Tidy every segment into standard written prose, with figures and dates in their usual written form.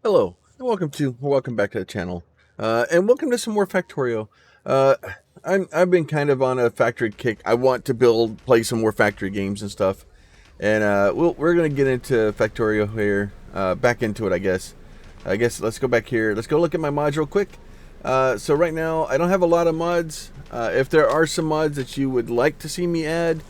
Hello, and welcome back to the channel, and welcome to some more Factorio. Uh, I've been kind of on a factory kick. I want to play some more factory games and stuff, and we're gonna get into Factorio here, back into it, I guess. Let's go back here. Let's go look at my mods real quick. So right now I don't have a lot of mods. If there are some mods that you would like to see me add,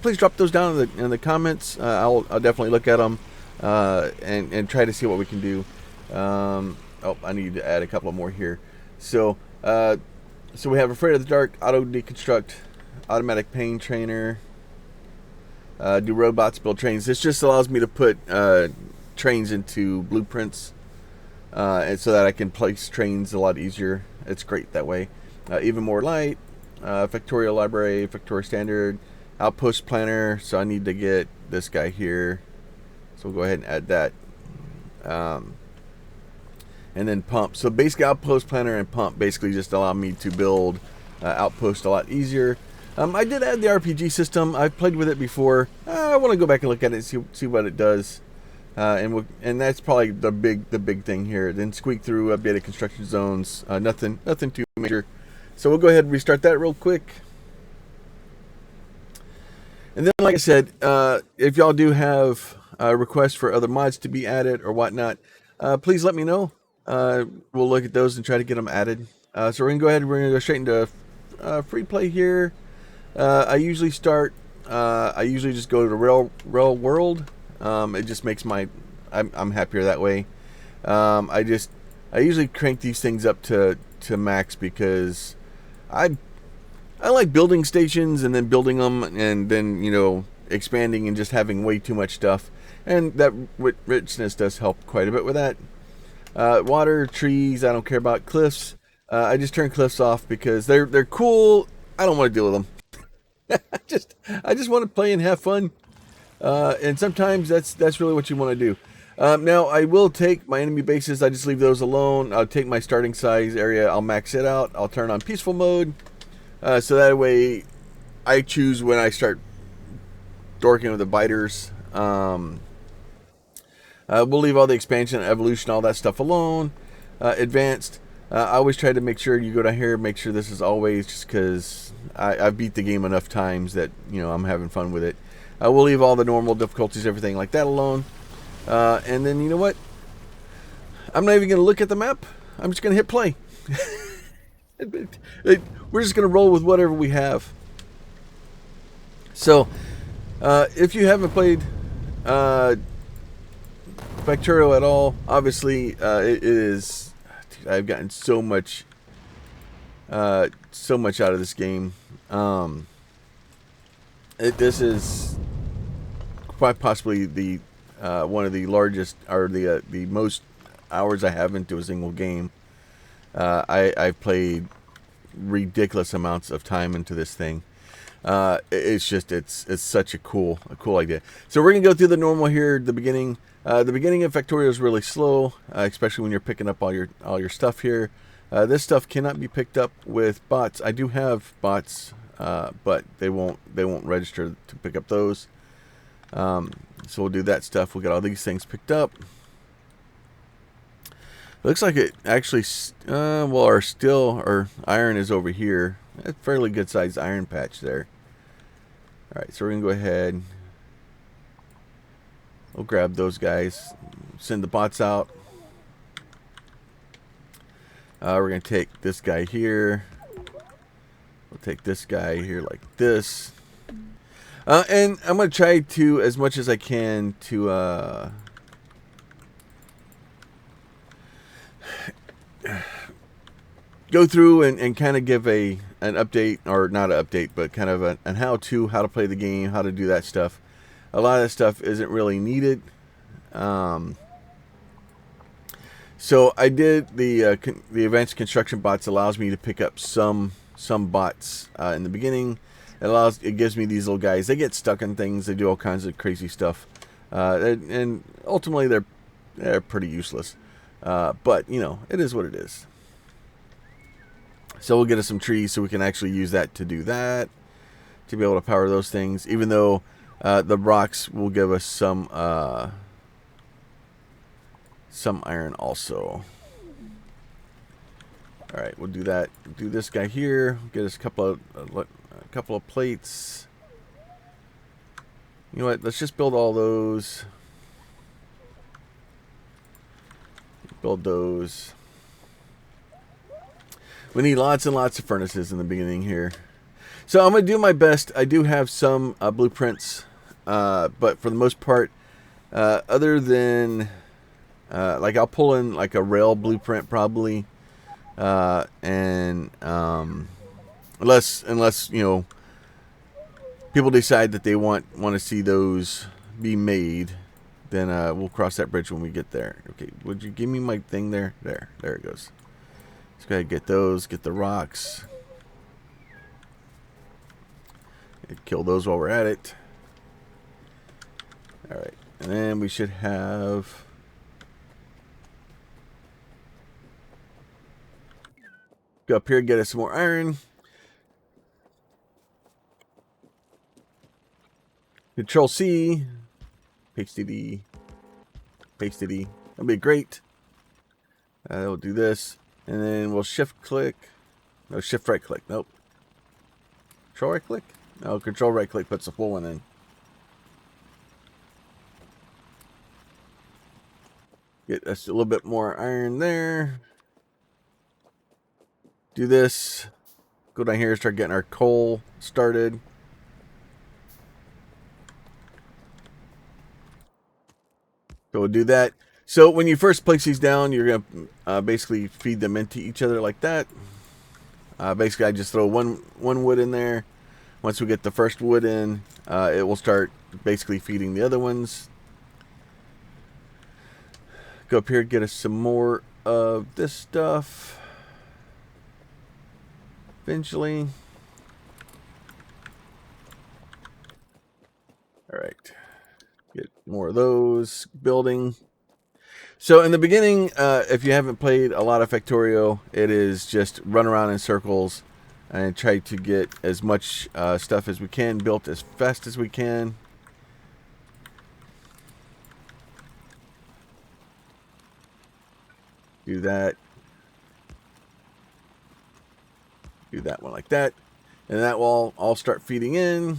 please drop those down in the comments. I'll definitely look at them and try to see what we can do. Oh, I need to add a couple more here. So we have Afraid of the Dark, Auto Deconstruct, Automatic Pain Trainer, do robots, build trains. This just allows me to put trains into blueprints, and so that I can place trains a lot easier. It's great that way. Even More Light, Factorio Library, Factorio Standard, Outpost Planner. So I need to get this guy here. So we'll go ahead and add that. And then Pump. So basically Outpost Planner and Pump basically just allow me to build Outpost a lot easier. I did add the RPG system. I've played with it before. I want to go back and look at it and see what it does. And that's probably the big thing here. Then Squeak Through, updated construction zones. Nothing too major. So we'll go ahead and restart that real quick. And then, like I said, if y'all do have requests for other mods to be added or whatnot, please let me know. We'll look at those and try to get them added. So we're gonna go straight into free play here. I usually just go to Real World. It just makes I'm happier that way. I usually crank these things up to max because I like building stations and then building them and then expanding and just having way too much stuff, and that richness does help quite a bit with that. Water, trees, I don't care about. Cliffs, I just turn cliffs off because they're cool. I don't want to deal with them. I just want to play and have fun. And sometimes that's really what you want to do. Now I will take my enemy bases. I just leave those alone. I'll take my starting size area. I'll max it out. I'll turn on peaceful mode. So that way I choose when I start dorking with the biters. We'll leave all the expansion, evolution, all that stuff alone. Advanced, I always try to make sure you go down here, make sure this is always, just because I've beat the game enough times that I'm having fun with it. We'll leave all the normal difficulties, everything like that alone. And then you know what? I'm not even going to look at the map. I'm just going to hit play. We're just going to roll with whatever we have. So, if you haven't played Factorio at all, obviously it is. Dude, I've gotten so much out of this game. This is quite possibly the one of the largest, or the most hours I have into a single game. I've played ridiculous amounts of time into this thing. It's such a cool idea. So we're gonna go through the normal here. The beginning of Factorio is really slow, especially when you're picking up all your stuff here. This stuff cannot be picked up with bots. I do have bots, but they won't register to pick up those. So we'll do that stuff. We'll get all these things picked up. Looks like it actually, our iron is over here. A fairly good sized iron patch there. Alright, so we're going to go ahead. We'll grab those guys. Send the bots out. We're going to take this guy here. We'll take this guy here like this. And I'm going to try to, as much as I can, to go through and kind of give an update, or not an update, but kind of an how to play the game, how to do that stuff. A lot of that stuff isn't really needed. So I did the advanced construction bots allows me to pick up some bots in the beginning. It gives me these little guys. They get stuck on things. They do all kinds of crazy stuff, and ultimately they're pretty useless. But it is what it is. So we'll get us some trees so we can actually use that to do that, to be able to power those things. Even though the rocks will give us some some iron also. All right, we'll do that. Do this guy here. Get us a couple of plates. You know what? Let's just build all those. Build those. We need lots and lots of furnaces in the beginning here. So I'm going to do my best. I do have some blueprints, but for the most part, other than like I'll pull in like a rail blueprint probably, and unless you know people decide that they want to see those be made, then we'll cross that bridge when we get there. Okay, would you give me my thing there? There it goes. Let's go ahead and get those, get the rocks. Kill those while we're at it. Alright, and then we should have... Go up here and get us some more iron. Control-C. Paste-D. Paste-D. That'll be great. We'll do this. And then we'll shift-click. No, shift-right-click. Nope. Control-right-click? No, control-right-click puts the full one in. Get us a little bit more iron there. Do this. Go down here and start getting our coal started. So we'll do that. So when you first place these down, you're going to basically feed them into each other like that. Basically, I just throw one wood in there. Once we get the first wood in, it will start basically feeding the other ones. Go up here and get us some more of this stuff. Eventually. All right. Get more of those building. So in the beginning, if you haven't played a lot of Factorio, it is just run around in circles and try to get as much stuff as we can built as fast as we can. Do that. Do that one like that. And that will all start feeding in.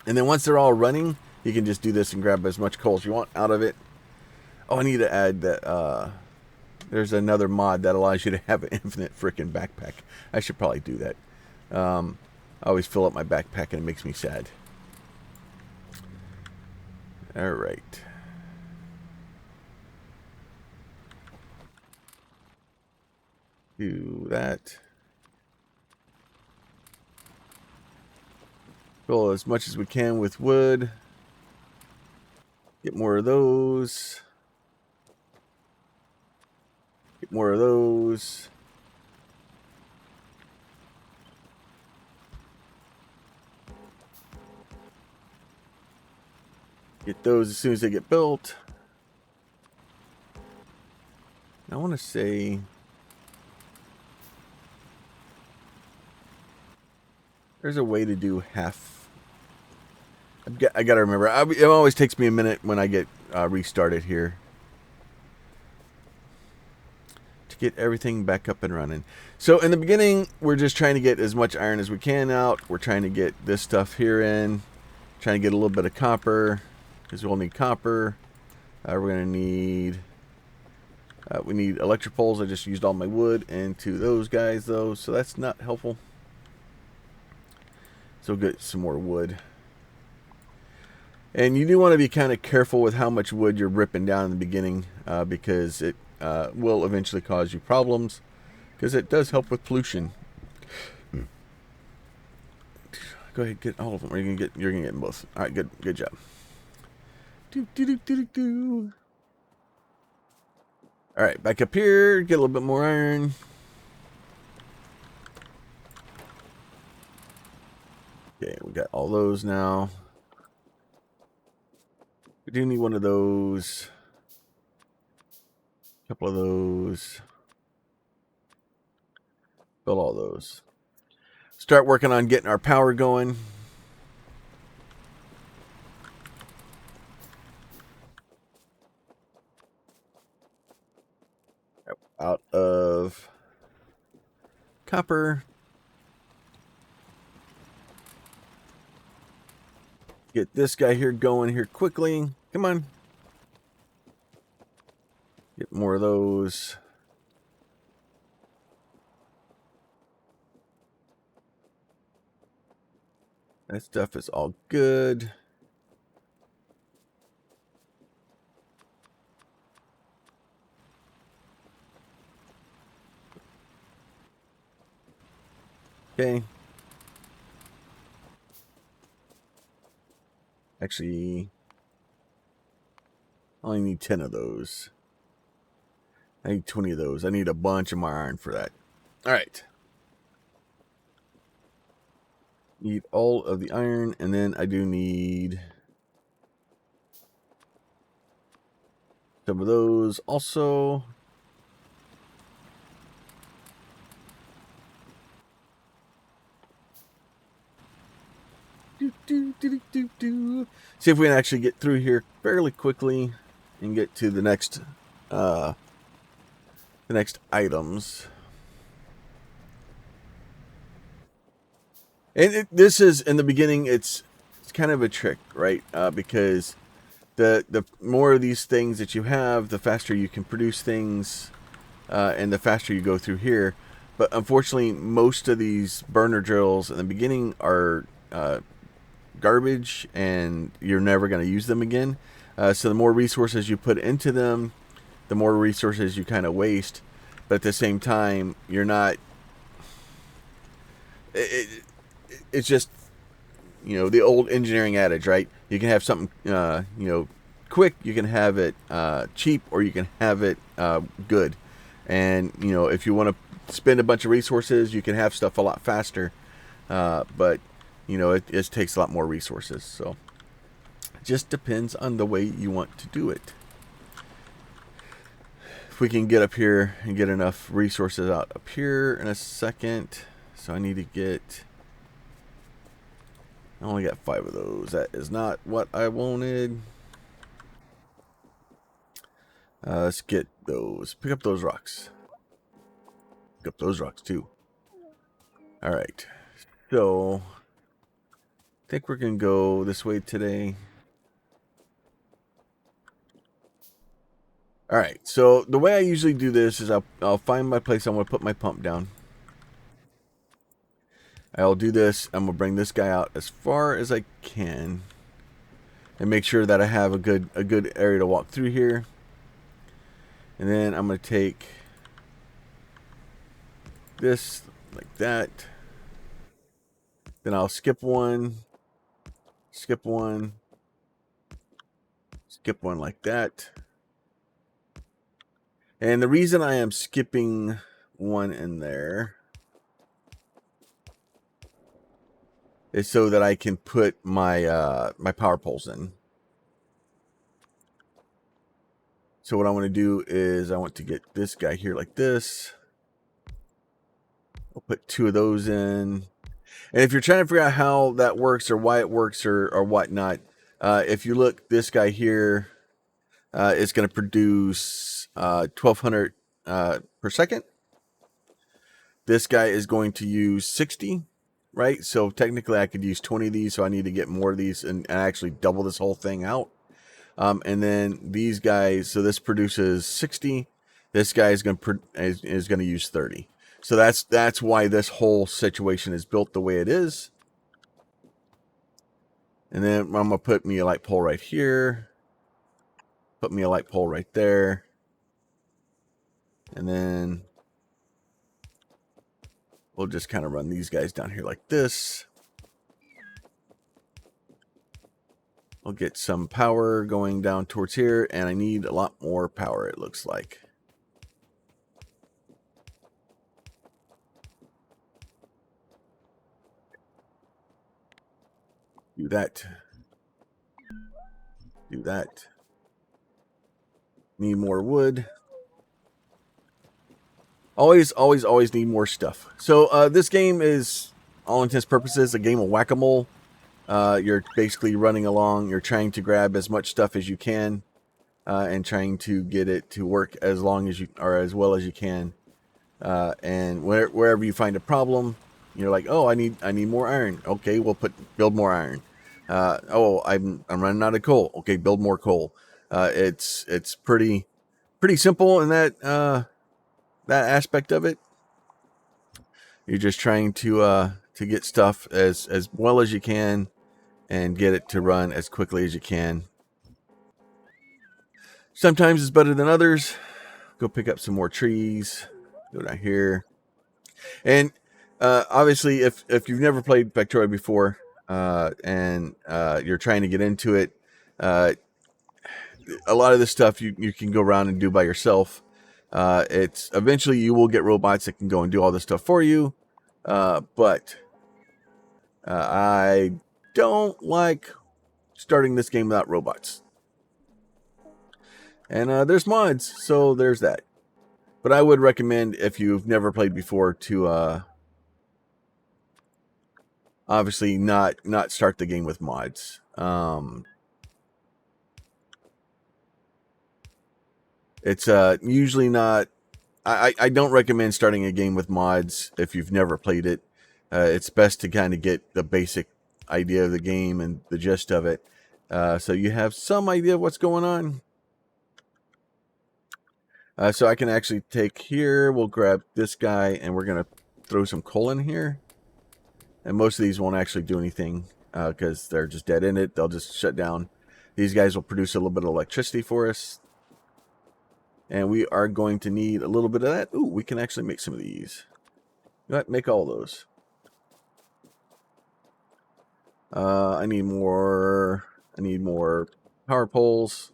And then once they're all running, you can just do this and grab as much coal as you want out of it. Oh, I need to add that there's another mod that allows you to have an infinite freaking backpack. I should probably do that. I always fill up my backpack and it makes me sad. All right. Do that. Fill as much as we can with wood. Get more of those. Get more of those. Get those as soon as they get built. I want to say... There's a way to do half. I got to remember. It always takes me a minute when I get restarted here to get everything back up and running. So in the beginning, we're just trying to get as much iron as we can out. We're trying to get this stuff here in. Trying to get a little bit of copper because we'll need copper. We're going to need... we need electric poles. I just used all my wood into those guys though, so that's not helpful. So we'll get some more wood. And you do want to be kind of careful with how much wood you're ripping down in the beginning because it will eventually cause you problems because it does help with pollution. Go ahead, get all of them. You're gonna get them both. All right, good job. All right, back up here, get a little bit more iron. Okay, we got all those now. We do need one of those. A couple of those. Build all those. Start working on getting our power going. out of copper. Get this guy here going here quickly. Come on. Get more of those. That stuff is all good. Okay. Actually, I only need 10 of those. I need 20 of those. I need a bunch of my iron for that. All right. Need all of the iron, and then I do need some of those also. See if we can actually get through here fairly quickly and get to the next items. And this is in the beginning. It's kind of a trick, right? Because the more of these things that you have, the faster you can produce things, and the faster you go through here. But unfortunately, most of these burner drills in the beginning are garbage, and you're never going to use them again. So the more resources you put into them, the more resources you kind of waste. But at the same time, you're not. It's just, the old engineering adage, right? You can have something, quick. You can have it cheap, or you can have it good. And if you want to spend a bunch of resources, you can have stuff a lot faster. But it takes a lot more resources. So it just depends on the way you want to do it. If we can get up here and get enough resources out up here in a second. So I need to get, I only got 5 of those. That is not what I wanted. Let's get those. Pick up those rocks. Pick up those rocks too. All right. So I think we're going to go this way today. All right. So the way I usually do this is I'll find my place. I'm going to put my pump down. I'll do this. I'm going to bring this guy out as far as I can and make sure that I have a good area to walk through here. And then I'm going to take this like that. Then I'll skip one like that. And the reason I am skipping one in there is so that I can put my my power poles in. So what I want to do is I want to get this guy here like this. I'll put 2 of those in. And if you're trying to figure out how that works or why it works or whatnot, if you look, this guy here is going to produce 1200 per second. This guy is going to use 60, right? So technically I could use 20 of these, so I need to get more of these and actually double this whole thing out. And then these guys, so this produces 60. This guy is going to use 30. So that's why this whole situation is built the way it is. And then I'm going to put me a light pole right here. Put me a light pole right there. And then we'll just kind of run these guys down here like this. I'll get some power going down towards here, and I need a lot more power, it looks like. Do that. Do that. Need more wood. Always need more stuff. So this game is, all intents and purposes, a game of whack-a-mole. You're basically running along. You're trying to grab as much stuff as you can. and trying to get it to work as long as you or as well as you can. And wherever you find a problem, you're like, oh, I need more iron. Okay, we'll build more iron. Oh, I'm running out of coal. Okay, build more coal. It's pretty simple in that that aspect of it. You're just trying to get stuff as well as you can and get it to run as quickly as you can. Sometimes it's better than others. Go pick up some more trees. Go down here. And obviously, if you've never played Factorio before and you're trying to get into it, a lot of this stuff you can go around and do by yourself. It's eventually you will get robots that can go and do all this stuff for you. But I don't like starting this game without robots. And there's mods, so there's that. But I would recommend, if you've never played before, to obviously not start the game with mods. It's usually not. I don't recommend starting a game with mods if you've never played it. It's best to kind of get the basic idea of the game and the gist of it, so you have some idea of what's going on. So I can actually take here, we'll grab this guy, and we're going to throw some coal in here. And most of these won't actually do anything because they're just dead in it. They'll just shut down. These guys will produce a little bit of electricity for us. And we are going to need a little bit of that. Ooh, we can actually make some of these. You know what? Make all those. I need more power poles.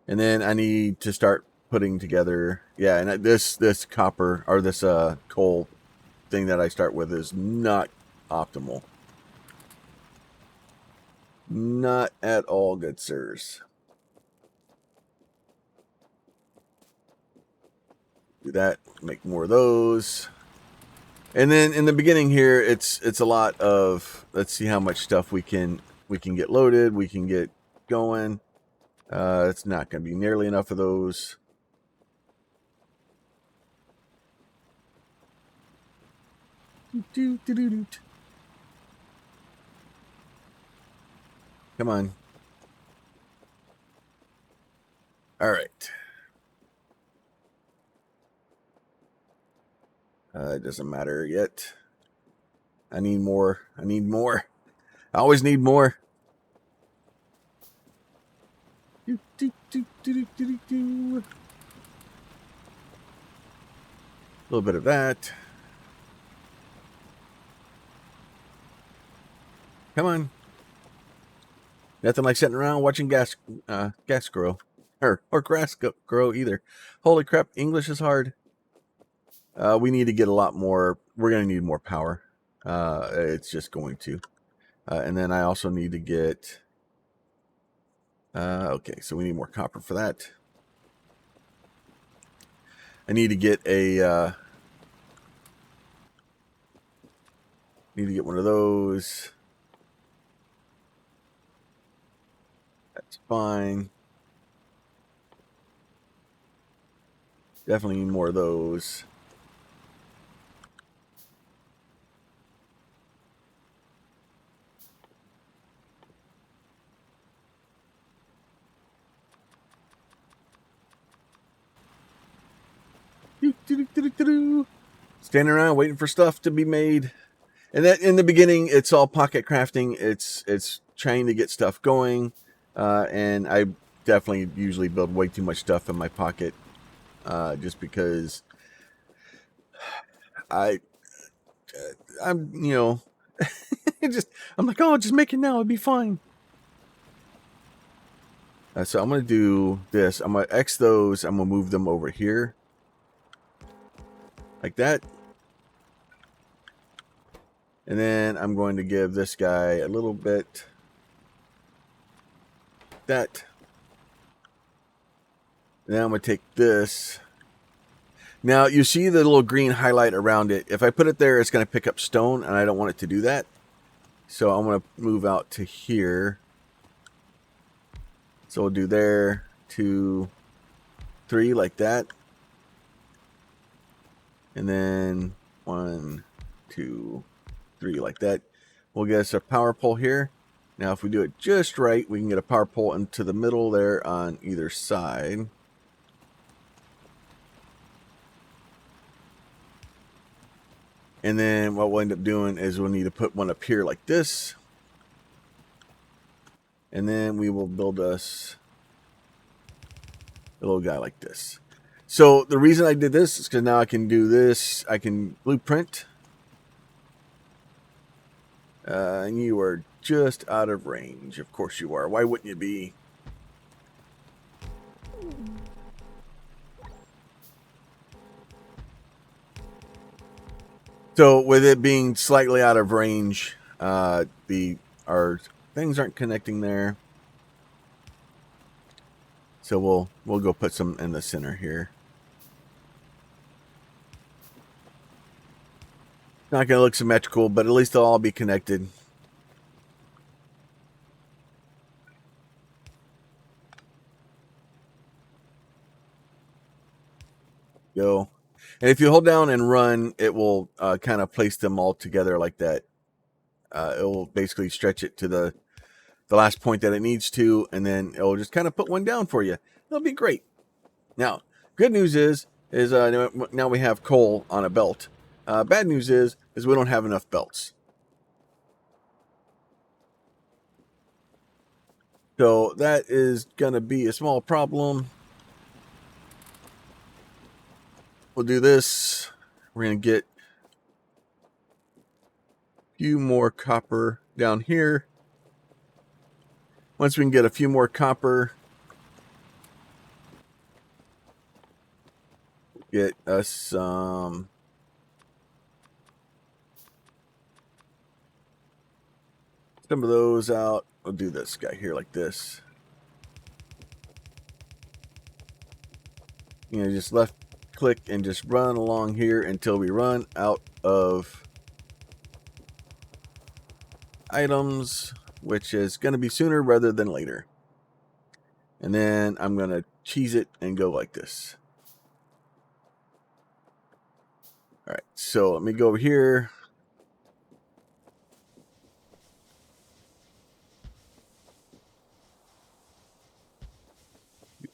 And then I need to start putting together, yeah, and this copper, or this coal thing that I start with is not optimal. Not at all, good sirs. Do that, make more of those. And then in the beginning here, it's a lot of, let's see how much stuff we can get loaded, we can get going. It's not going to be nearly enough of those. Come on. All right. It doesn't matter yet. I need more. I need more. I always need more. A little bit of that. Come on. Nothing like sitting around watching gas grow. Or grass grow either. Holy crap, English is hard. We need to get a lot more. We're going to need more power. It's just going to. And then I also need to get... okay, so we need more copper for that. I need to get a... need to get one of those. That's fine. Definitely need more of those. Standing around waiting for stuff to be made. And that in the beginning, it's all pocket crafting. It's trying to get stuff going. And I definitely usually build way too much stuff in my pocket. Just because I'm, you know, I'm like, oh, just make it now. It'll be fine. So I'm going to do this. I'm going to X those. I'm going to move them over here. Like that. And then I'm going to give this guy a little bit. That. And then I'm going to take this. Now, you see the little green highlight around it. If I put it there, it's going to pick up stone, and I don't want it to do that. So I'm going to move out to here. So we'll do there, 2, 3, like that. And then 1, 2, 3, like that. We'll get us a power pole here. Now, if we do it just right, we can get a power pole into the middle there on either side. And then what we'll end up doing is we'll need to put one up here like this. And then we will build us a little guy like this. So the reason I did this is because now I can do this. I can blueprint. And you are just out of range. Of course you are. Why wouldn't you be? So with it being slightly out of range, our things aren't connecting there. So we'll go put some in the center here. Not going to look symmetrical, but at least they'll all be connected. Go. And if you hold down and run, it will kind of place them all together like that. It will basically stretch it to the last point that it needs to, and then it will just kind of put one down for you. It'll be great. Now, good news is now we have coal on a belt. Bad news is we don't have enough belts. So that is going to be a small problem. We'll do this. We're going to get a few more copper down here. Once we can get a few more copper, get us some of those out. We'll do this guy here like this. You know, just left click and just run along here until we run out of items, which is going to be sooner rather than later. And then I'm going to cheese it and go like this. All right, so let me go over here.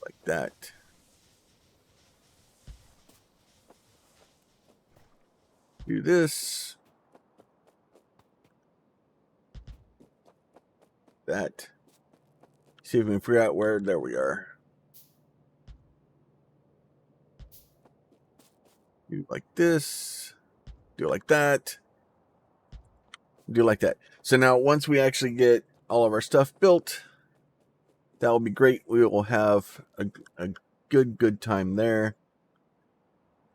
Like that. Do this. That. See if we can figure out where. There we are. Do like this. Do like that. Do like that. So now once we actually get all of our stuff built, that will be great. We will have a good time there.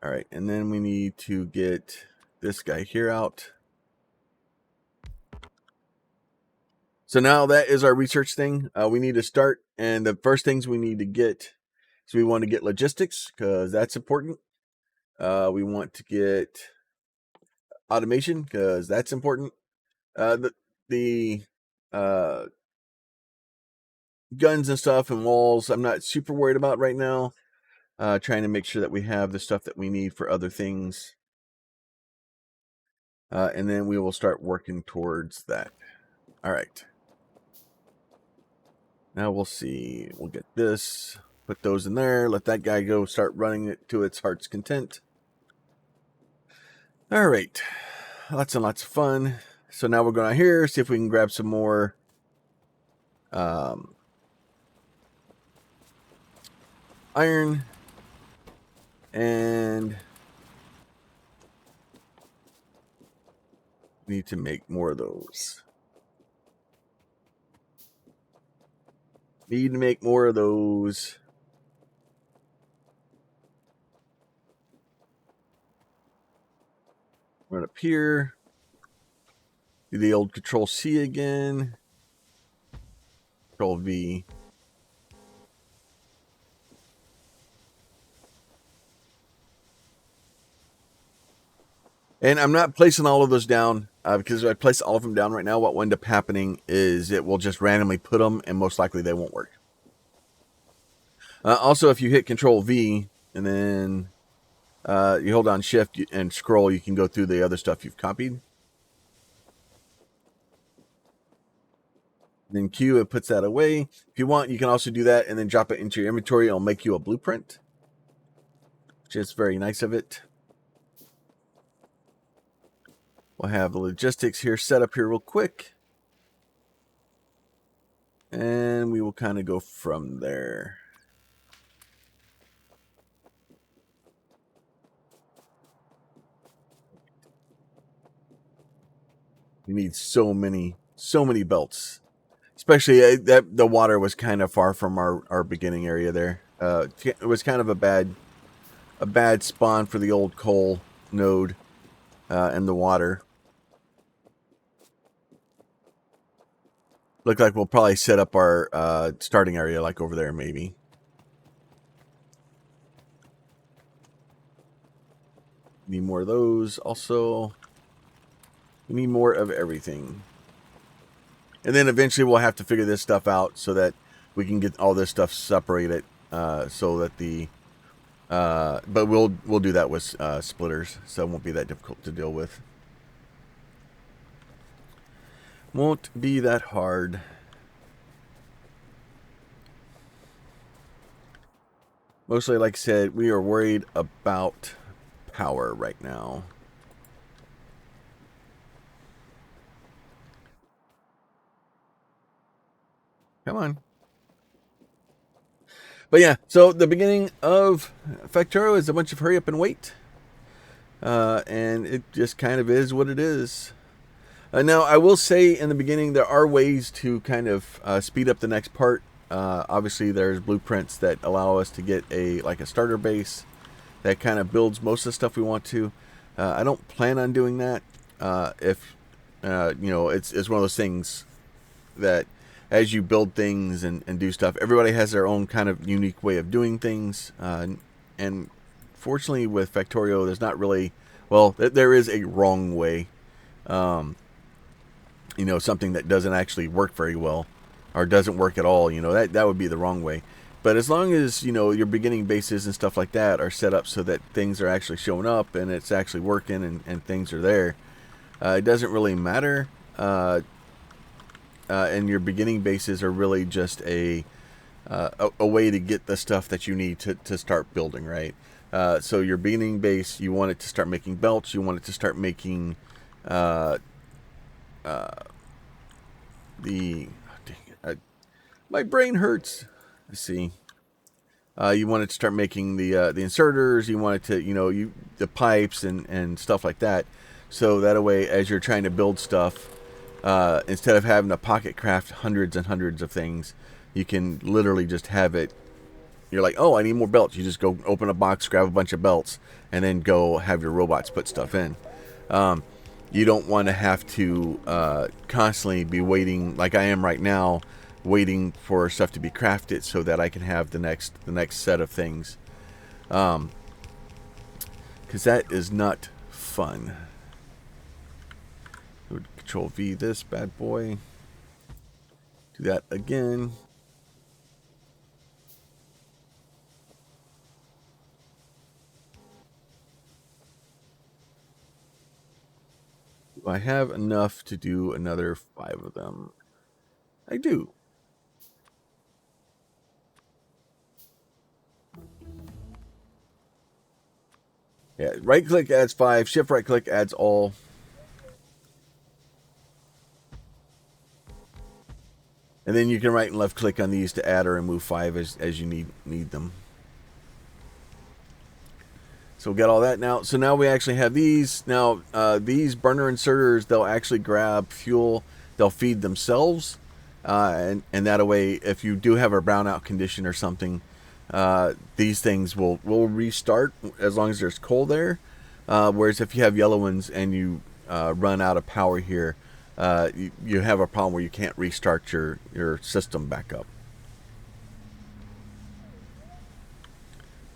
All right, and then we need to get this guy here out. So now that is our research thing. We need to start, and the first things we need to get, so we want to get logistics because that's important. We want to get automation because that's important. The guns and stuff and walls, I'm not super worried about right now. Trying to make sure that we have the stuff that we need for other things. And then we will start working towards that. All right. Now we'll see. We'll get this. Put those in there. Let that guy go start running it to its heart's content. All right. Lots and lots of fun. So now we're going to here, see if we can grab some more iron. And need to make more of those. Need to make more of those. Run up here. Do the old Control-C again. Control-V. And I'm not placing all of those down because if I place all of them down right now, what will end up happening is it will just randomly put them, and most likely they won't work. Also, if you hit Control V and then you hold down Shift and scroll, you can go through the other stuff you've copied. Then Q, it puts that away. If you want, you can also do that and then drop it into your inventory. It'll make you a blueprint, which is very nice of it. We'll have the logistics here set up here real quick. And we will kind of go from there. You need so many belts. Especially that the water was kind of far from our beginning area there. It was kind of a bad spawn for the old coal node and the water. Look like we'll probably set up our starting area like over there maybe. Need more of those also. We need more of everything. And then eventually we'll have to figure this stuff out so that we can get all this stuff separated so that the but we'll do that with splitters, so it won't be that difficult to deal with. Won't be that hard. Mostly, like I said, we are worried about power right now. Come on. But yeah, so the beginning of Factorio is a bunch of hurry up and wait. And it just kind of is what it is. Now, I will say in the beginning, there are ways to kind of speed up the next part. Obviously, there's blueprints that allow us to get a starter base that kind of builds most of the stuff we want to. I don't plan on doing that. If it's one of those things that as you build things and do stuff, everybody has their own kind of unique way of doing things. And fortunately, with Factorio, there's not really, well, there is a wrong way. Something that doesn't actually work very well or doesn't work at all, that would be the wrong way. But as long as, your beginning bases and stuff like that are set up so that things are actually showing up and it's actually working and things are there, it doesn't really matter. And your beginning bases are really just a way to get the stuff that you need to start building, right? So your beginning base, you want it to start making belts, you want it to start making my brain hurts. Let's see. You want it to start making the inserters. You want it to, the pipes and stuff like that. So that way, as you're trying to build stuff, instead of having to pocket craft hundreds and hundreds of things, you can literally just have it. You're like, oh, I need more belts. You just go open a box, grab a bunch of belts, and then go have your robots put stuff in. You don't want to have to constantly be waiting, like I am right now, waiting for stuff to be crafted so that I can have the next set of things. Because that is not fun. Control V this bad boy. Do that again. Do I have enough to do another 5 of them? I do. Yeah, right click adds 5, shift right click adds all. And then you can right and left click on these to add or remove 5 as you need them. So we'll get all that now. So now we actually have these. Now, these burner inserters, they'll actually grab fuel. They'll feed themselves. And that way, if you do have a brownout condition or something, these things will restart as long as there's coal there. Whereas if you have yellow ones and you run out of power here, you have a problem where you can't restart your system back up.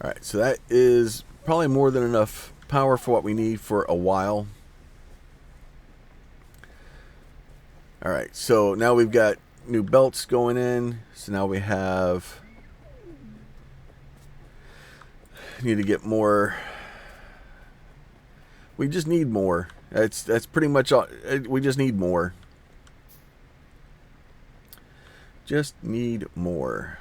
All right, so that is probably more than enough power for what we need for a while. All right, so now we've got new belts going in. So now we have need to get more. We just need more. That's pretty much all. We just need more. Just need more.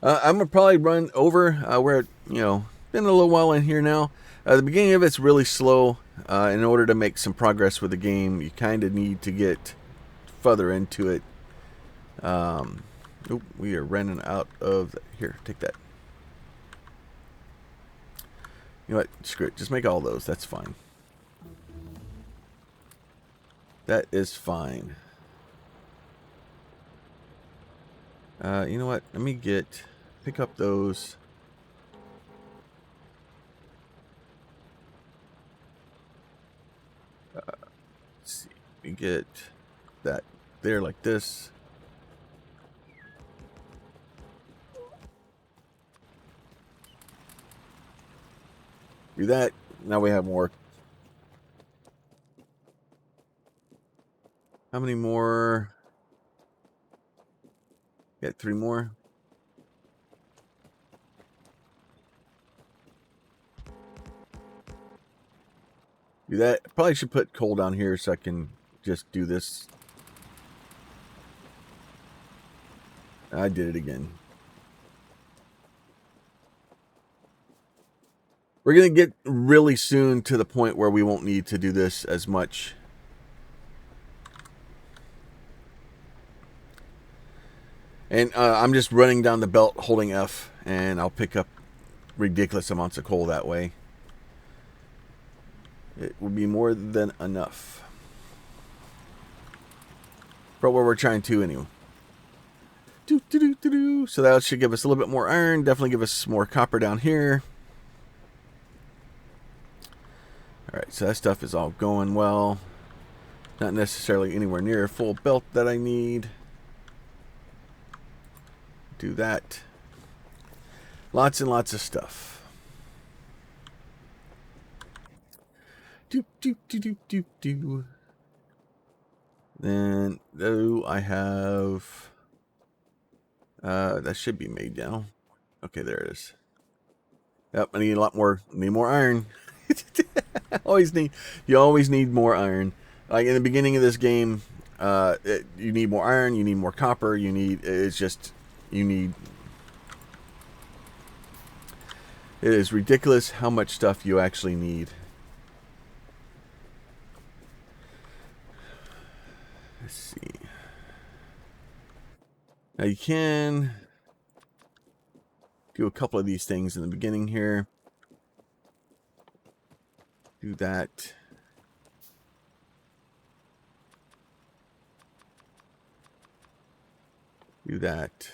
I'm gonna probably run over. We're been a little while in here now. The beginning of it's really slow. In order to make some progress with the game, you kind of need to get further into it. We are running out of here. Take that. You know what? Screw it. Just make all those. That's fine. That is fine. You know what? Let me pick up those. Let's see. We get that there like this. Do that. Now we have more. How many more? Got 3 more. Do that. Probably should put coal down here so I can just do this. I did it again. We're going to get really soon to the point where we won't need to do this as much. And I'm just running down the belt holding F, and I'll pick up ridiculous amounts of coal that way. It will be more than enough for what we're trying to anyway. So that should give us a little bit more iron. Definitely give us more copper down here. Alright, so that stuff is all going well. Not necessarily anywhere near a full belt that I need. Do that. Lots and lots of stuff. Then, I have... that should be made now. Okay, there it is. Yep, I need a lot more. Need more iron. You always need more iron. Like in the beginning of this game, you need more iron. You need more copper. It is ridiculous how much stuff you actually need. Let's see. Now you can do a couple of these things in the beginning here. Do that. Do that.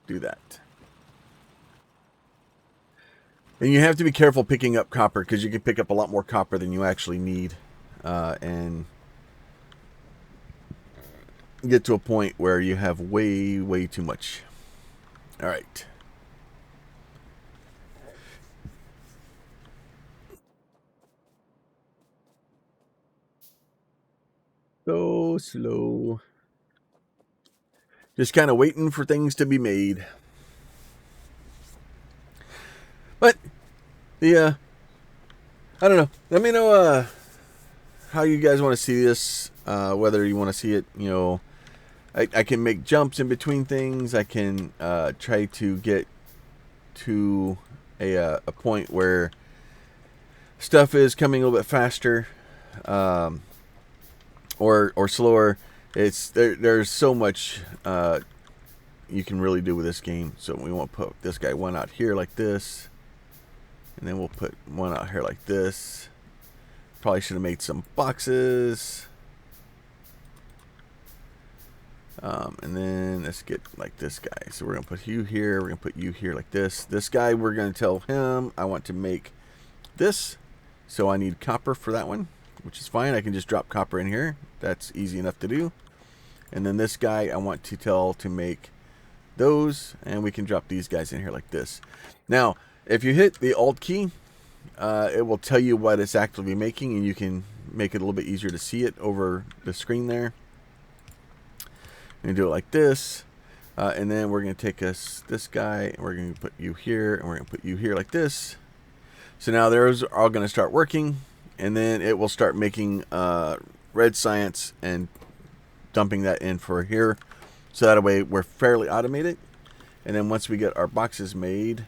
Do that. And you have to be careful picking up copper because you can pick up a lot more copper than you actually need. And get to a point where you have way, way too much. All right. So slow. Just kind of waiting for things to be made. But, I don't know. Let me know how you guys want to see this. Whether you want to see it, I can make jumps in between things. I can try to get to a point where stuff is coming a little bit faster. Or slower. There's so much you can really do with this game. So we won't put this guy one out here like this, and then we'll put one out here like this. Probably should have made some boxes. And then let's get like this guy. So we're gonna put you here. We're gonna put you here like this. This guy, we're gonna tell him I want to make this, so I need copper for that one, which is fine. I can just drop copper in here. That's easy enough to do. And then this guy I want to tell to make those, and we can drop these guys in here like this. Now, if you hit the Alt key, it will tell you what it's actively making, and you can make it a little bit easier to see it over the screen there. and do it like this. And then we're going to take this guy, and we're going to put you here, and we're going to put you here like this. So now those are all going to start working, and then it will start making red science and dumping that in for here. So that way we're fairly automated. And then once we get our boxes made,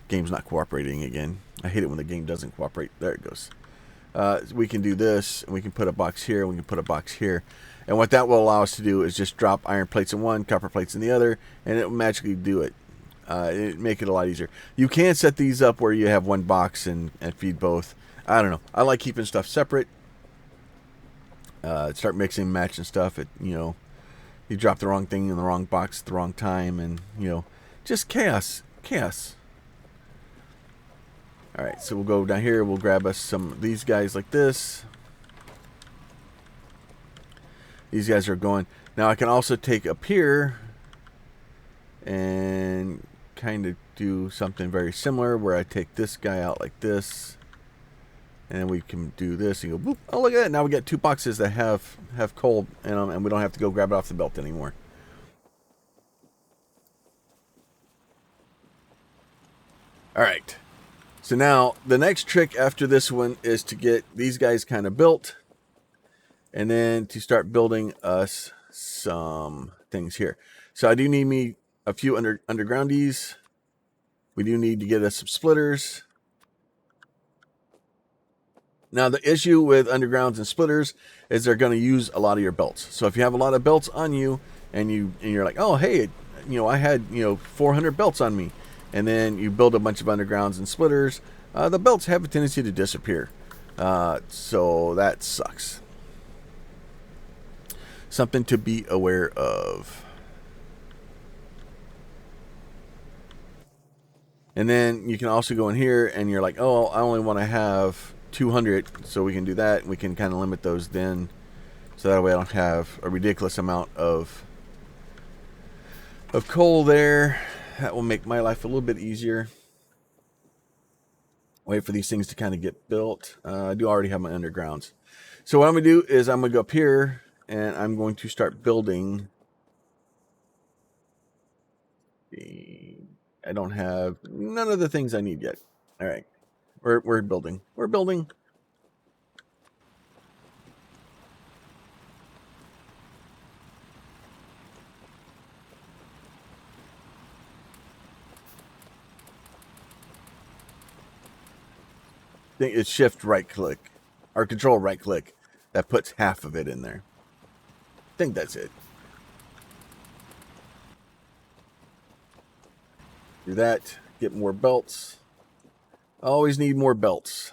game's not cooperating again. I hate it when the game doesn't cooperate. There it goes. We can do this, and we can put a box here, and we can put a box here. And what that will allow us to do is just drop iron plates in one, copper plates in the other, and it will magically do it. It make it a lot easier. You can set these up where you have one box and feed both. I don't know. I like keeping stuff separate. Start mixing and matching stuff. You drop the wrong thing in the wrong box at the wrong time, and just chaos. All right, so we'll go down here. We'll grab us some of these guys like this. These guys are going. Now I can also take up here and kind of do something very similar where I take this guy out like this, and we can do this and go boop. Oh, look at that. Now we got two boxes that have coal in them, and we don't have to go grab it off the belt anymore. All right. So now the next trick after this one is to get these guys kind of built, and then to start building us some things here. So I do need me a few undergroundies. We do need to get us some splitters. Now the issue with undergrounds and splitters is they're going to use a lot of your belts. So if you have a lot of belts on you, and you're like, oh hey, I had 400 belts on me, and then you build a bunch of undergrounds and splitters, the belts have a tendency to disappear. So that sucks. Something to be aware of. And then you can also go in here and you're like, oh, I only want to have 200, so we can do that. And we can kind of limit those then, so that way I don't have a ridiculous amount of coal there. That will make my life a little bit easier. Wait for these things to kind of get built. I do already have my undergrounds. So what I'm going to do is I'm going to go up here, and I'm going to start building. I don't have none of the things I need yet. All right. We're building. We're building. I think it's shift right click or control right click that puts half of it in there. I think that's it. Do that. Get more belts. Always need more belts.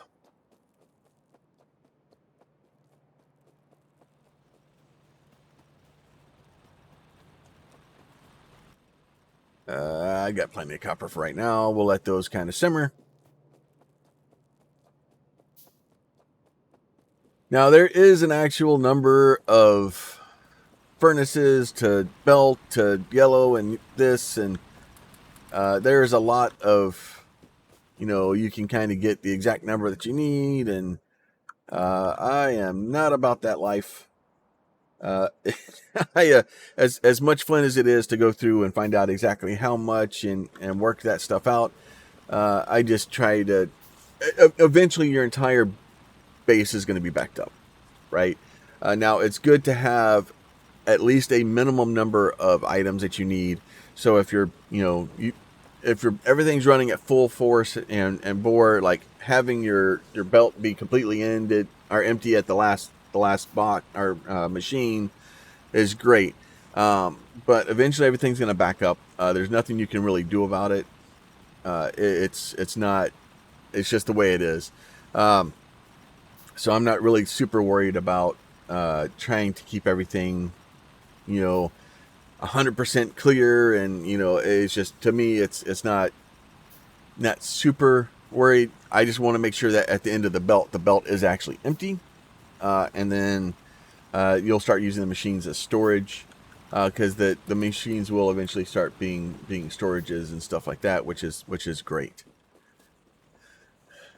I got plenty of copper for right now. We'll let those kind of simmer. Now there is an actual number of furnaces to belt to yellow and this, and there's a lot of, you can kind of get the exact number that you need, and I am not about that life. As much fun as it is to go through and find out exactly how much and work that stuff out, I just try to. Eventually, your entire base is going to be backed up, right? Now, it's good to have at least a minimum number of items that you need. So if you're, if everything's running at full force and bore, like having your belt be completely ended or empty at the last box or machine is great. But eventually everything's going to back up. There's nothing you can really do about it. It's just the way it is. So I'm not really super worried about trying to keep everything, 100% clear, and it's just, to me, it's not super worried. I just want to make sure that at the end of the belt is actually empty, and then you'll start using the machines as storage, because the machines will eventually start being storages and stuff like that, which is great.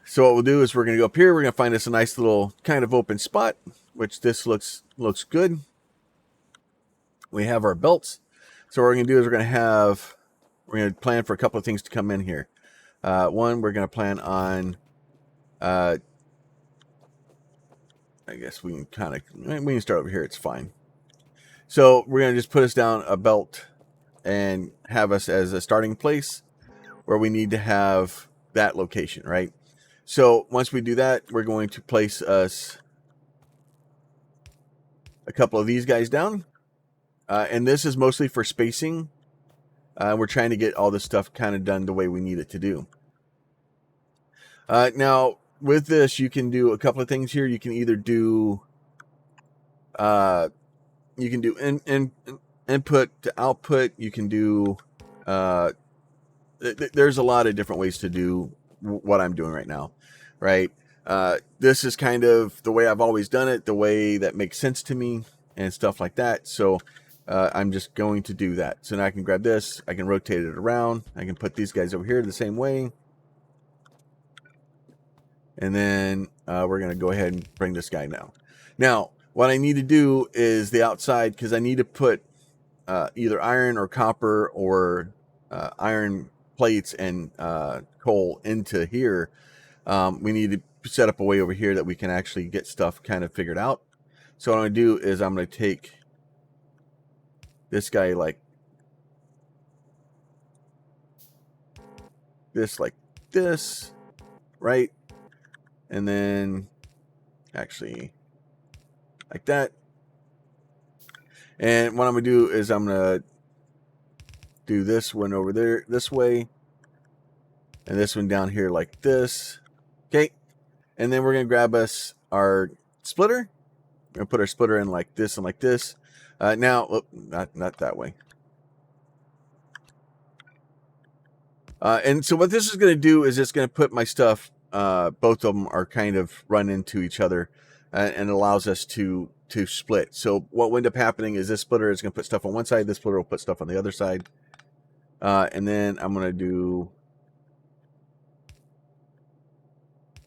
So what we'll do is we're going to go up here. We're going to find us a nice little kind of open spot, which this looks good. We have our belts. So what we're going to do is we're going to plan for a couple of things to come in here. One, we're going to plan on, I guess we can start over here. It's fine. So we're going to just put us down a belt and have us as a starting place where we need to have that location, right? So once we do that, we're going to place us a couple of these guys down. And this is mostly for spacing. We're trying to get all this stuff kind of done the way we need it to do. Now, with this, you can do a couple of things here. You can either do, input to output. You can do, there's a lot of different ways to do what I'm doing right now, right? This is kind of the way I've always done it, the way that makes sense to me and stuff like that. So I'm just going to do that. So now I can grab this, I can rotate it around, I can put these guys over here the same way. And then we're going to go ahead and bring this guy now. Now, what I need to do is the outside, because I need to put either iron or copper or iron plates and coal into here. We need to set up a way over here that we can actually get stuff kind of figured out. So what I'm going to do is I'm going to take this guy like this, right? And then actually like that. And what I'm going to do is I'm going to do this one over there this way. And this one down here like this. Okay. And then we're going to grab us our splitter. We're going to put our splitter in like this and like this. Now, not that way. And so what this is going to do is it's going to put my stuff, both of them are kind of run into each other, and allows us to split. So what will end up happening is this splitter is going to put stuff on one side, this splitter will put stuff on the other side. And then I'm going to do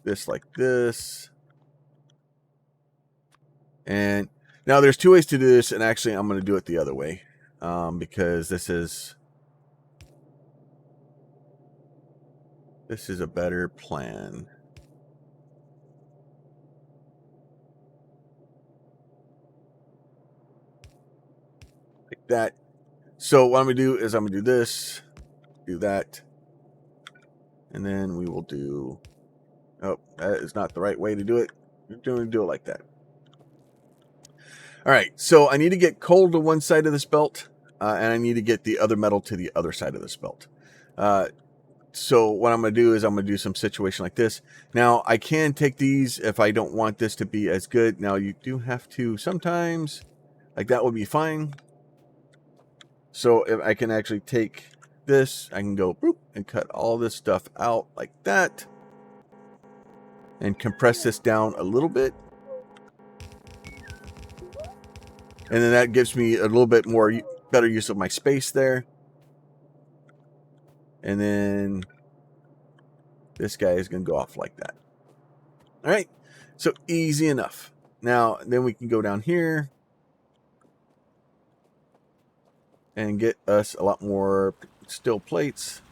this like this. And now there's two ways to do this, and actually I'm going to do it the other way, because this is a better plan. Like that. So what I'm going to do is I'm going to do this, do that, and then we will do, oh, that is not the right way to do it. We're going to do it like that. All right, so I need to get coal to one side of this belt, and I need to get the other metal to the other side of this belt. So what I'm going to do is I'm going to do some situation like this. Now, I can take these if I don't want this to be as good. Now, you do have to sometimes, like that would be fine. So if I can actually take this, I can go boop, and cut all this stuff out like that. And compress this down a little bit. And then that gives me a little bit more better use of my space there. And then this guy is going to go off like that. All right. So easy enough. Now, then we can go down here and get us a lot more steel plates.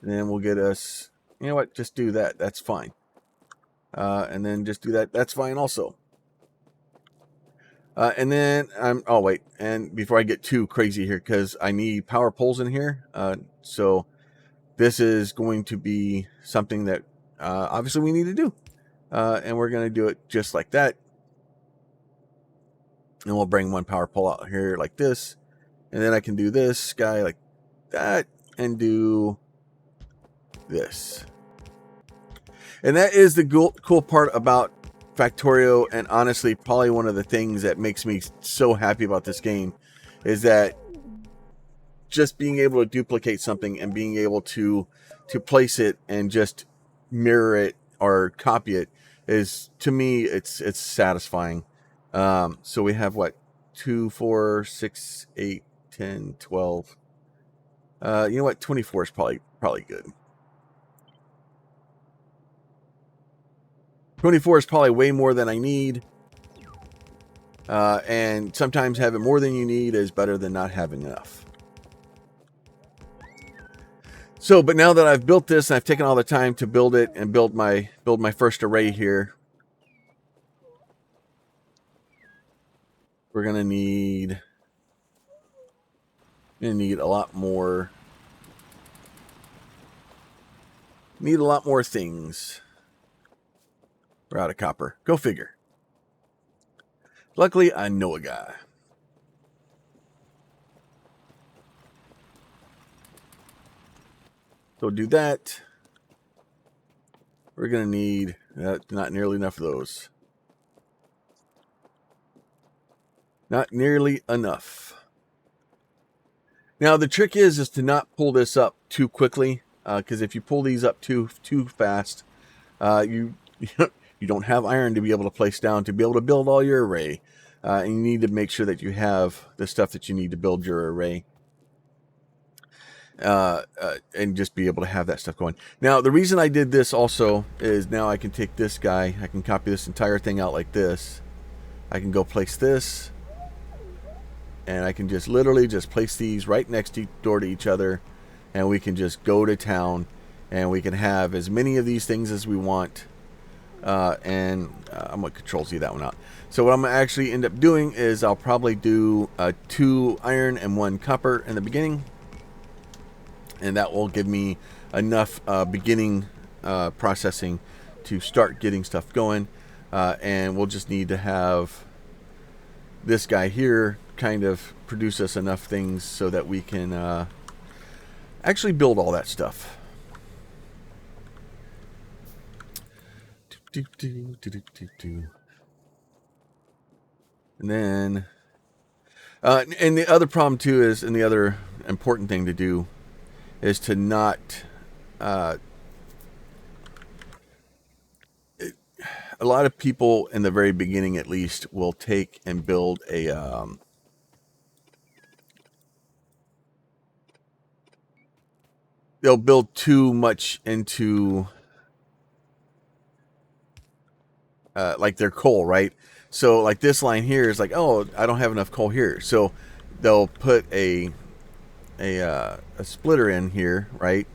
And then we'll get us, you know what, just do that. That's fine. And then just do that. That's fine also. And then oh wait, and before I get too crazy here, because I need power poles in here. So this is going to be something that obviously we need to do. And we're going to do it just like that. And we'll bring one power pole out here like this. And then I can do this guy like that and do this. And that is the cool part about Factorio, and honestly probably one of the things that makes me so happy about this game is that just being able to duplicate something and being able to place it and just mirror it or copy it is, to me, it's satisfying. So we have what, 2, 4, 6, 8, 10, 12. You know what, 24 is probably good. 24 is probably way more than I need. And sometimes having more than you need is better than not having enough. So, but now that I've built this and I've taken all the time to build it and build my first array here, we're gonna need a lot more. Need a lot more things. We're out of copper. Go figure. Luckily, I know a guy. So do that. We're going to need not nearly enough of those. Not nearly enough. Now, the trick is to not pull this up too quickly, because if you pull these up too fast, you don't have iron to be able to place down to be able to build all your array. And you need to make sure that you have the stuff that you need to build your array. And just be able to have that stuff going. Now, the reason I did this also is now I can take this guy, I can copy this entire thing out like this. I can go place this, and I can just literally just place these right next door to each other, and we can just go to town, and we can have as many of these things as we want. And I'm going to Control-Z that one out. So what I'm going to actually end up doing is I'll probably do 2 iron and 1 copper in the beginning. And that will give me enough beginning processing to start getting stuff going. And we'll just need to have this guy here kind of produce us enough things so that we can actually build all that stuff. And then, and the other problem too is, and the other important thing to do is to not, a lot of people in the very beginning at least will take and build a, they'll build too much into like their coal, right? So like this line here is like, oh, I don't have enough coal here. So they'll put a splitter in here, right?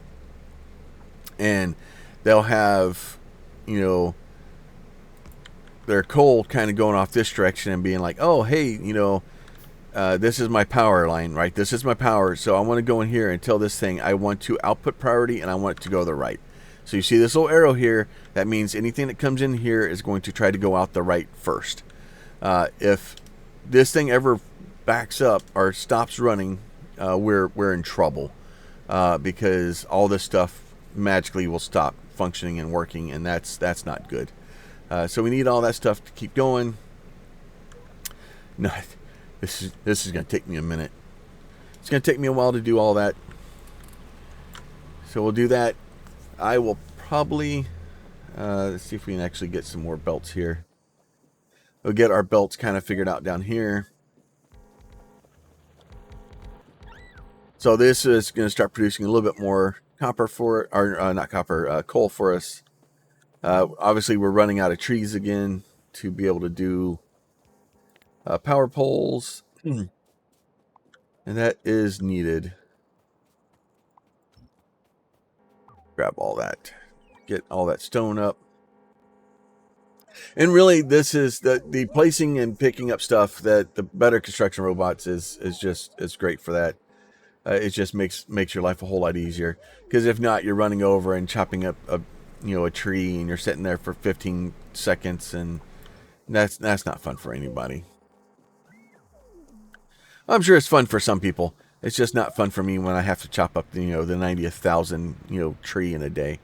And they'll have, you know, their coal kind of going off this direction and being like, oh, hey, you know, this is my power line, right? This is my power. So I want to go in here and tell this thing I want to output priority and I want it to go to the right. So you see this little arrow here. That means anything that comes in here is going to try to go out the right first. If this thing ever backs up or stops running, we're in trouble, because all this stuff magically will stop functioning and working, and that's not good. So we need all that stuff to keep going. No, this is going to take me a minute. It's going to take me a while to do all that. So we'll do that. I will probably let's see if we can actually get some more belts here. We'll get our belts kind of figured out down here. So this is going to start producing a little bit more copper for it, or not copper, coal for us. Obviously, we're running out of trees again to be able to do power poles, and that is needed. Grab all that, get all that stone up. And really, this is the placing and picking up stuff that the better construction robots is great for that. It just makes your life a whole lot easier, because if not, you're running over and chopping up a tree, and you're sitting there for 15 seconds, and that's not fun for anybody. I'm sure it's fun for some people. It's just not fun for me when I have to chop up the 90,000 tree in a day.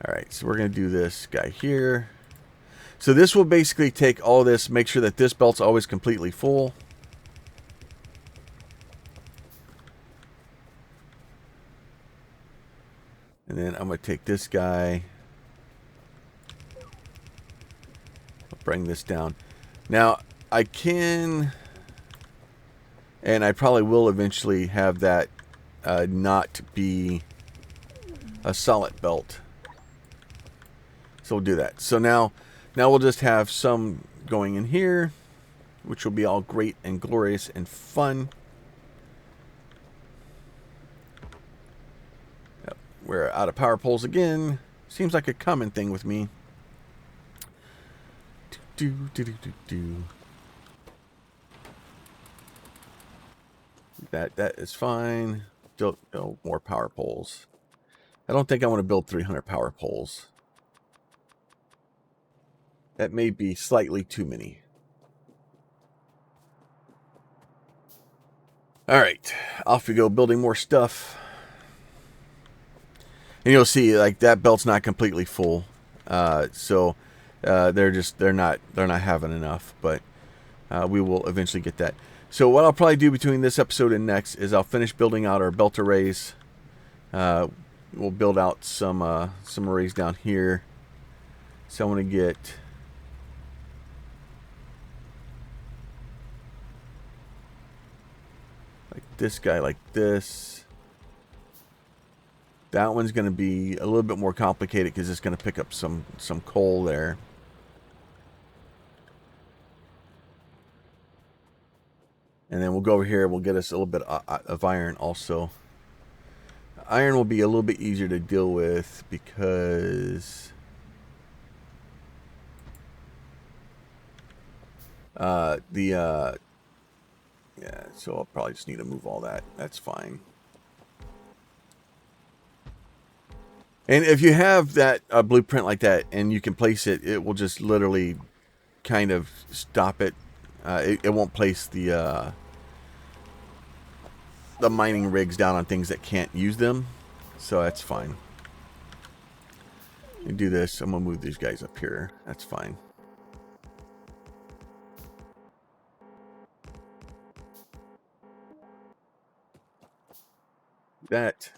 All right, so we're going to do this guy here. So this will basically take all this, make sure that this belt's always completely full. And then I'm going to take this guy. I'll bring this down. Now, I can, and I probably will eventually have that not be a solid belt. So we'll do that. So now we'll just have some going in here, which will be all great and glorious and fun. Yep, we're out of power poles again. Seems like a common thing with me. That is fine. Still, more power poles. I don't think I want to build 300 power poles. That may be slightly too many. All right, off we go, building more stuff. And you'll see, like, that belt's not completely full, so they're not having enough. But we will eventually get that. So what I'll probably do between this episode and next is I'll finish building out our belt arrays. We'll build out some arrays down here. So I want to get like this guy, like this. That one's going to be a little bit more complicated because it's going to pick up some coal there. And then we'll go over here. We'll get us a little bit of iron also. Iron will be a little bit easier to deal with because yeah, so I'll probably just need to move all that. That's fine. And if you have that blueprint like that and you can place it, it will just literally kind of stop it. It won't place the mining rigs down on things that can't use them. So that's fine. You do this. I'm going to move these guys up here. That's fine. That.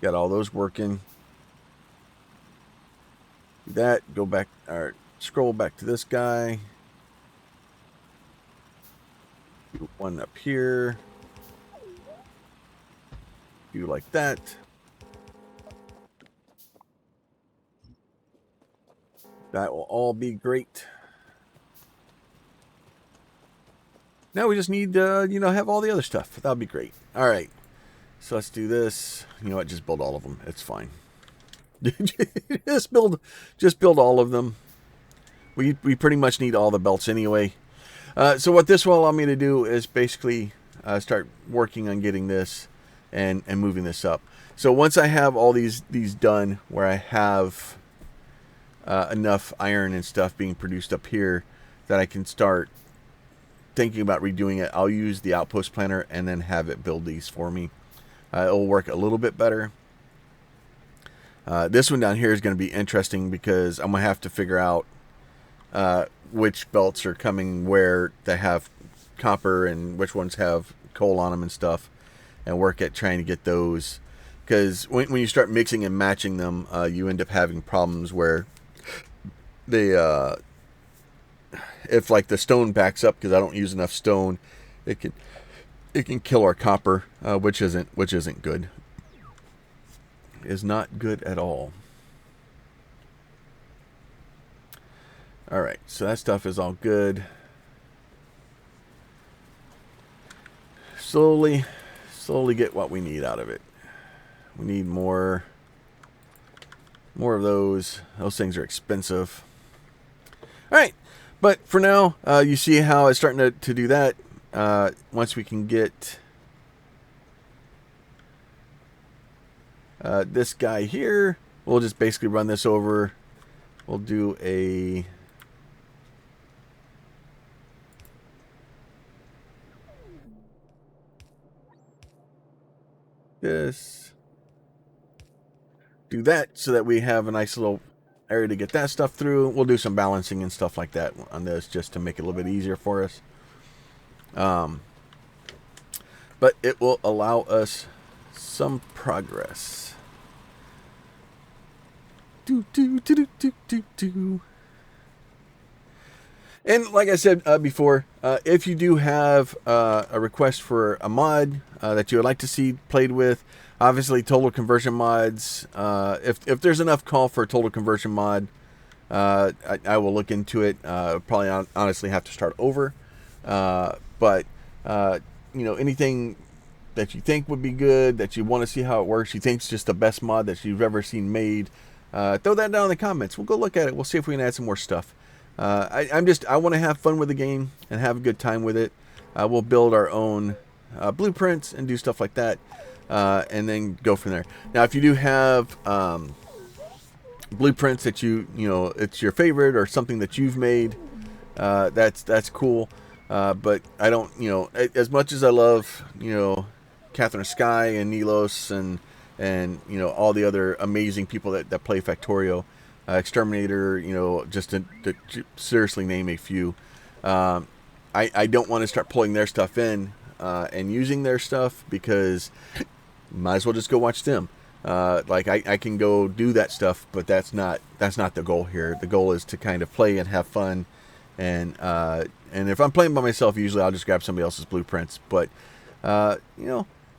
Got all those working. Do that. Go back, or scroll back to this guy. Do one up here. Do like that. That will all be great. Now we just need to, have all the other stuff. That'll be great. All right. So let's do this. You know what? Just build all of them. It's fine. just build all of them. We pretty much need all the belts anyway. So what this will allow me to do is basically start working on getting this and moving this up. So once I have all these done, where I have enough iron and stuff being produced up here that I can start thinking about redoing it, I'll use the outpost planner and then have it build these for me. It'll work a little bit better. This one down here is going to be interesting because I'm going to have to figure out which belts are coming where they have copper and which ones have coal on them and stuff, and work at trying to get those. Because when you start mixing and matching them, you end up having problems where they, if like the stone backs up because I don't use enough stone, it can kill our copper, which isn't good. Is not good at all. Alright, so that stuff is all good. Slowly get what we need out of it. We need more of those. Those things are expensive. Alright, but for now, you see how it's starting to do that. Once we can get this guy here, we'll just basically run this over. We'll do a this, do that, so that we have a nice little area to get that stuff through. We'll do some balancing and stuff like that on this just to make it a little bit easier for us. But it will allow us some progress. And like I said before, if you do have a request for a mod that you would like to see played with, obviously total conversion mods. If there's enough call for a total conversion mod, I will look into it. Probably honestly have to start over. But anything that you think would be good, that you want to see how it works, you think's just the best mod that you've ever seen made, throw that down in the comments. We'll go look at it. We'll see if we can add some more stuff. I want to have fun with the game and have a good time with it. We'll build our own blueprints and do stuff like that, and then go from there. Now, if you do have blueprints that it's your favorite or something that you've made, that's cool. But I don't, as much as I love, Catherine Sky and Nilos and all the other amazing people that play Factorio, Exterminator, just to seriously name a few. I don't want to start pulling their stuff in and using their stuff, because might as well just go watch them. Like I can go do that stuff, but that's not the goal here. The goal is to kind of play and have fun, and if I'm playing by myself, usually I'll just grab somebody else's blueprints. But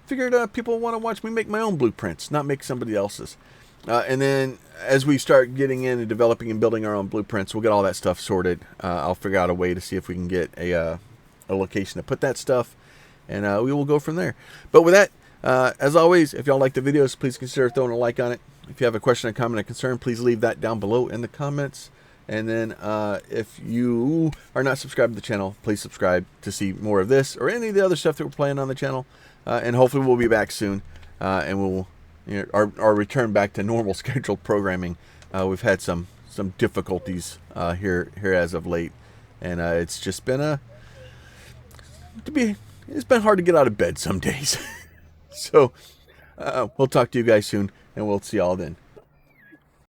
figured people want to watch me make my own blueprints, not make somebody else's. And then as we start getting into developing and building our own blueprints, we'll get all that stuff sorted. I'll figure out a way to see if we can get a location to put that stuff, and we will go from there. But with that, as always, if y'all like the videos, please consider throwing a like on it. If you have a question, a comment, a concern, please leave that down below in the comments. And then if you are not subscribed to the channel, please subscribe to see more of this or any of the other stuff that we're playing on the channel. And hopefully we'll be back soon, and we'll our return back to normal scheduled programming. We've had some difficulties here as of late, and it's just been it's been hard to get out of bed some days. So we'll talk to you guys soon, and we'll see y'all then.